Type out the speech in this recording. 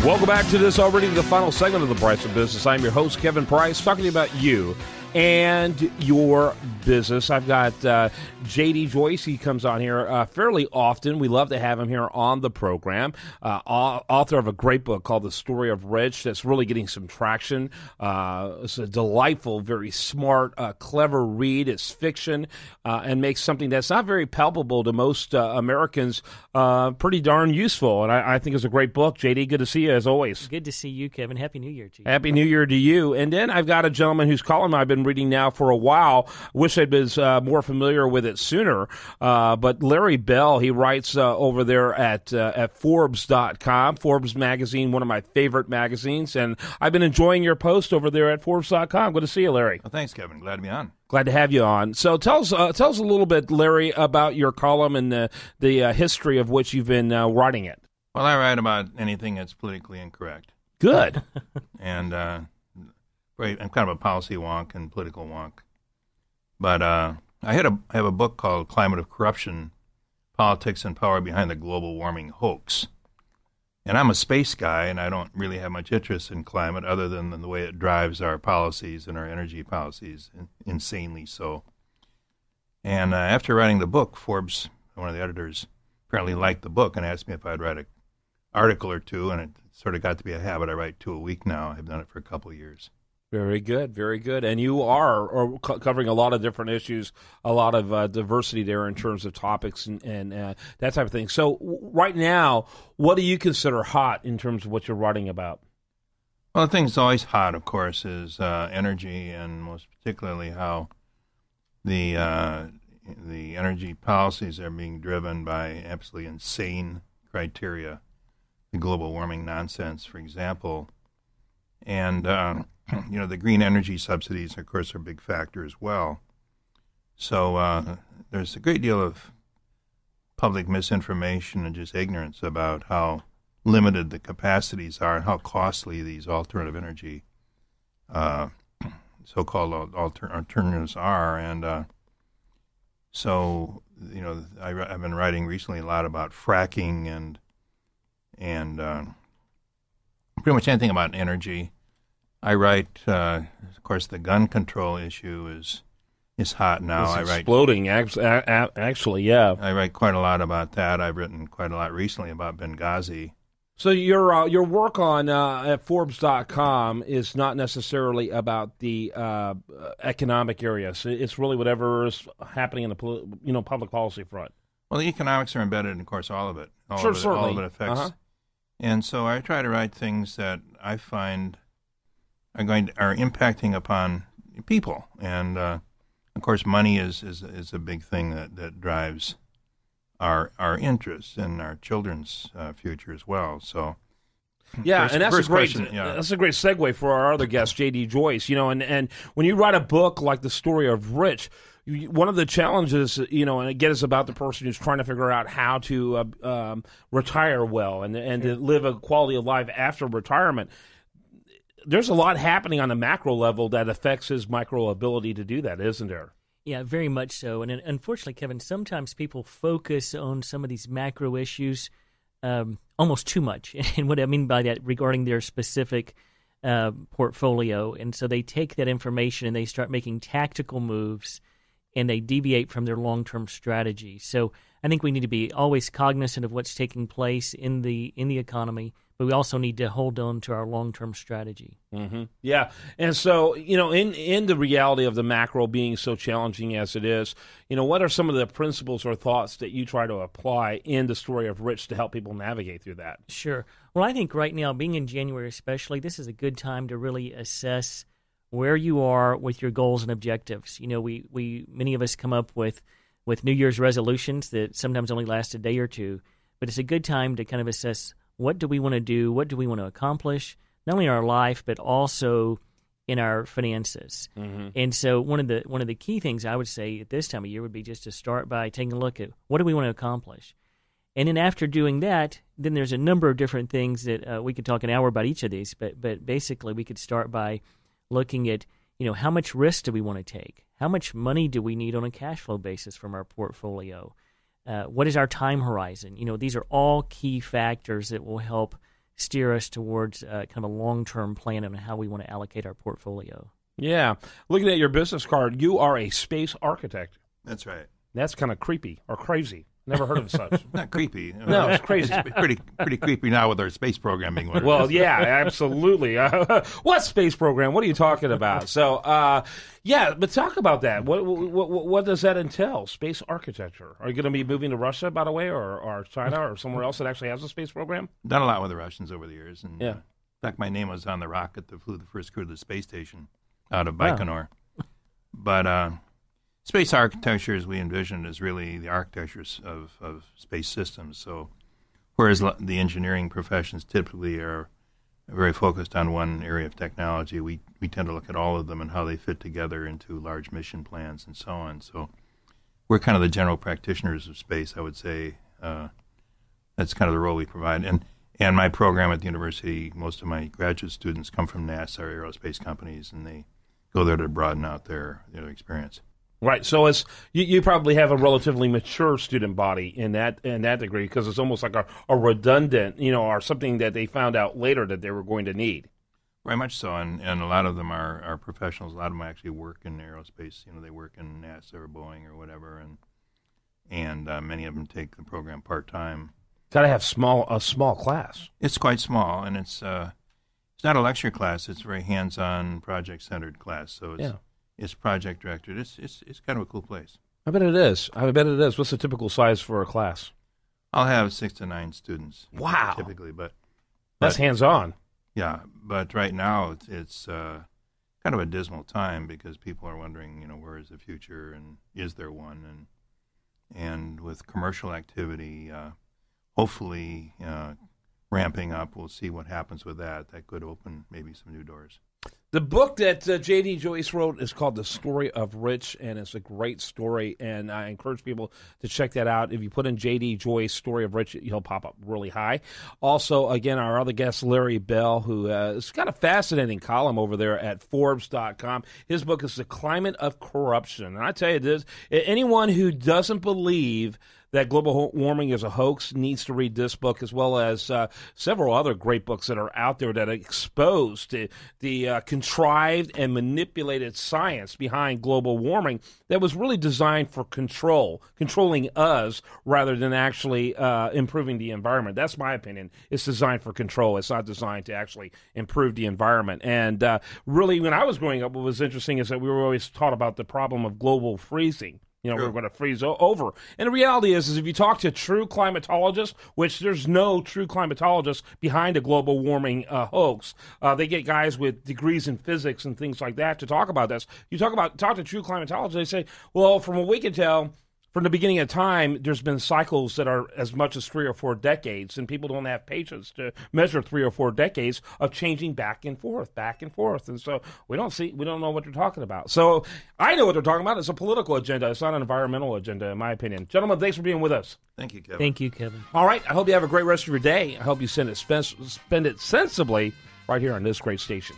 Welcome back to this already the final segment of the Price of Business. I'm your host, Kevin Price, talking to you about you and your business. I've got J.D. Joyce. He comes on here fairly often. We love to have him here on the program. Author of a great book called The Story of Rich that's really getting some traction. It's a delightful, very smart, clever read. It's fiction and makes something that's not very palpable to most Americans pretty darn useful. And I think it's a great book. J.D., good to see you as always. Good to see you, Kevin. Happy New Year to you. Happy New Year to you. And then I've got a gentleman whose column I've been reading now for a while. Wish I'd been more familiar with it sooner. But Larry Bell, he writes over there at Forbes.com. Forbes magazine, one of my favorite magazines. And I've been enjoying your post over there at Forbes.com. Good to see you, Larry. Well, thanks, Kevin. Glad to be on. Glad to have you on. So tell us a little bit, Larry, about your column and the history of which you've been writing it. Well, I write about anything that's politically incorrect. Good. And I'm kind of a policy wonk and political wonk. But I have a book called Climate of Corruption, Politics and Power Behind the Global Warming Hoax. And I'm a space guy, and I don't really have much interest in climate other than the way it drives our policies and our energy policies, insanely so. And after writing the book, Forbes, one of the editors, apparently liked the book and asked me if I'd write an article or two, and it sort of got to be a habit. I write 2 a week now. I've done it for a couple of years. Very good, very good. And you are covering a lot of different issues, a lot of diversity there in terms of topics and that type of thing. So right now, what do you consider hot in terms of what you're writing about? Well, the thing that's always hot, of course, is energy, and most particularly how the energy policies are being driven by absolutely insane criteria, the global warming nonsense, for example. And the green energy subsidies, of course, are a big factor as well. So there's a great deal of public misinformation and just ignorance about how limited the capacities are and how costly these alternative energy, so-called alternatives are. And so, I've been writing recently a lot about fracking and pretty much anything about energy. I write, of course, the gun control issue is hot now. It's exploding, actually, yeah. I write quite a lot about that. I've written quite a lot recently about Benghazi. So your work on at Forbes.com is not necessarily about the economic areas. It's really whatever is happening in the public policy front. Well, the economics are embedded in, of course, all of it. Certainly. All of it affects. Uh-huh. And so I try to write things that I find are impacting upon people, and of course, money is a big thing that drives our interests and our children's future as well. So, yeah, and that's a great segue for our other guest, J.D. Joyce. And when you write a book like The Story of Rich, one of the challenges, and again, is about the person who's trying to figure out how to retire well and to live a quality of life after retirement. There's a lot happening on the macro level that affects his micro ability to do that, isn't there? Yeah, very much so. And unfortunately, Kevin, sometimes people focus on some of these macro issues almost too much. And what I mean by that, regarding their specific portfolio. And so they take that information and they start making tactical moves, and they deviate from their long-term strategy. So I think we need to be always cognizant of what's taking place in the economy, but we also need to hold on to our long-term strategy. Mm-hmm. Yeah, and so, in the reality of the macro being so challenging as it is, what are some of the principles or thoughts that you try to apply in The Story of Rich to help people navigate through that? Sure. Well, I think right now, being in January especially, this is a good time to really assess where you are with your goals and objectives. We many of us come up with New Year's resolutions that sometimes only last a day or two, but it's a good time to kind of assess what do we want to do, what do we want to accomplish, not only in our life but also in our finances. Mm-hmm. And so one of the key things I would say at this time of year would be just to start by taking a look at what do we want to accomplish. And then after doing that, then there's a number of different things that we could talk an hour about each of these, but basically we could start by looking at, how much risk do we want to take? How much money do we need on a cash flow basis from our portfolio? What is our time horizon? These are all key factors that will help steer us towards kind of a long-term plan on how we want to allocate our portfolio. Yeah. Looking at your business card, you are a space architect. That's right. That's kind of creepy or crazy. Never heard of such. Not creepy. No, it's crazy. It's pretty creepy now with our space program being what it Well, is. yeah, absolutely. What space program? What are you talking about? So, yeah, but talk about that. What does that entail? Space architecture. Are you going to be moving to Russia, by the way, or China, or somewhere else that actually has a space program? Done a lot with the Russians over the years. And, Yeah. in fact, my name was on the rocket that flew the first crew to the space station out of Baikonur. But space architecture, as we envisioned, is really the architectures of space systems. So, whereas the engineering professions typically are very focused on one area of technology, we tend to look at all of them and how they fit together into large mission plans and so on. So, we're kind of the general practitioners of space, I would say. That's kind of the role we provide. And my program at the university, most of my graduate students come from NASA or aerospace companies, and they go there to broaden out their experience. Right, so it's you probably have a relatively mature student body in that degree, because it's almost like a redundant, or something that they found out later that they were going to need. Very much so, and a lot of them are professionals. A lot of them actually work in aerospace. They work in NASA or Boeing or whatever, and many of them take the program part time. Got to have a small class. It's quite small, and it's not a lecture class. It's a very hands-on, project-centered class. So it's project directed. It's kind of a cool place. I bet it is. What's the typical size for a class? I'll have 6 to 9 students. Wow. Typically, but That's hands-on. Yeah, but right now it's kind of a dismal time because people are wondering, where is the future and is there one? And with commercial activity, hopefully ramping up, we'll see what happens with that. That could open maybe some new doors. The book that J.D. Joyce wrote is called The Story of Rich, and it's a great story, and I encourage people to check that out. If you put in J.D. Joyce, Story of Rich, he'll pop up really high. Also, again, our other guest, Larry Bell, who has got a fascinating column over there at Forbes.com. His book is The Climate of Corruption. And I tell you this, anyone who doesn't believe that global warming is a hoax needs to read this book, as well as several other great books that are out there that expose the contrived and manipulated science behind global warming that was really designed for controlling us rather than actually improving the environment. That's my opinion. It's designed for control. It's not designed to actually improve the environment. And really, when I was growing up, what was interesting is that we were always taught about the problem of global freezing. We're going to freeze over. And the reality is if you talk to true climatologists, which there's no true climatologists behind a global warming hoax, they get guys with degrees in physics and things like that to talk about this. You talk to true climatologists, they say, well, from what we can tell, from the beginning of time, there's been cycles that are as much as 3 or 4 decades, and people don't have patience to measure 3 or 4 decades of changing back and forth. And so we don't know what they're talking about. So I know what they're talking about. It's a political agenda. It's not an environmental agenda, in my opinion. Gentlemen, thanks for being with us. Thank you, Kevin. Thank you, Kevin. All right. I hope you have a great rest of your day. I hope you spend it sensibly right here on this great station.